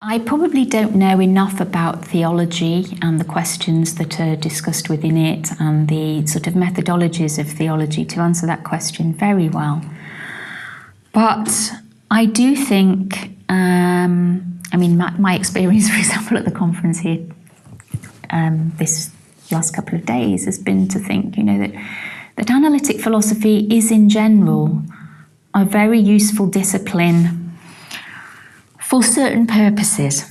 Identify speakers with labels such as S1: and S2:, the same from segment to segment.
S1: I probably don't know enough about theology and the questions that are discussed within it and the sort of methodologies of theology to answer that question very well. But I do think, my experience, for example, at the conference here this last couple of days has been to think, that analytic philosophy is in general a very useful discipline for certain purposes.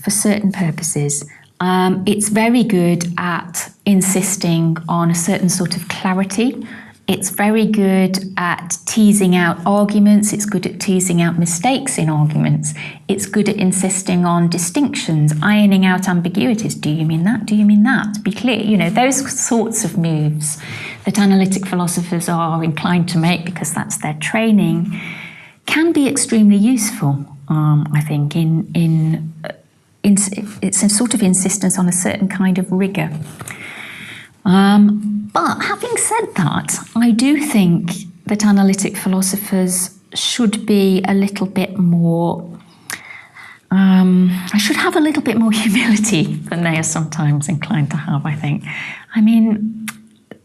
S1: It's very good at insisting on a certain sort of clarity. It's very good at teasing out arguments. It's good at teasing out mistakes in arguments. It's good at insisting on distinctions, ironing out ambiguities. Do you mean that? Do you mean that? Be clear. Those sorts of moves that analytic philosophers are inclined to make because that's their training can be extremely useful, I think, it's a sort of insistence on a certain kind of rigour. But having said that, I do think that analytic philosophers should be a little bit more, should have a little bit more humility than they are sometimes inclined to have, I think.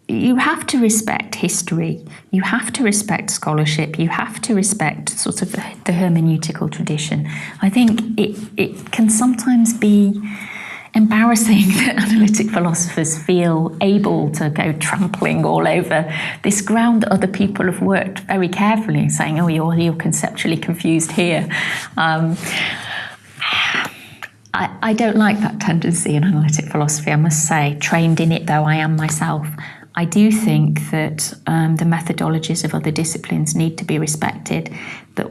S1: You have to respect history, you have to respect scholarship, you have to respect sort of the hermeneutical tradition. I think it can sometimes be embarrassing that analytic philosophers feel able to go trampling all over this ground that other people have worked very carefully, saying, oh, you're conceptually confused here. I don't like that tendency in analytic philosophy, I must say, trained in it though I am myself. I do think that the methodologies of other disciplines need to be respected, that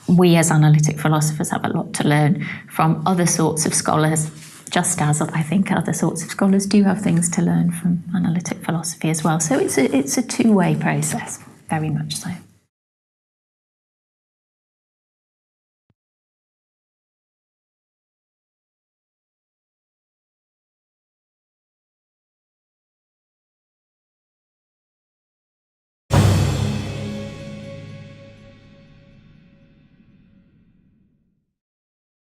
S1: we as analytic philosophers have a lot to learn from other sorts of scholars, just as I think other sorts of scholars do have things to learn from analytic philosophy as well. So it's a two-way process, very much so.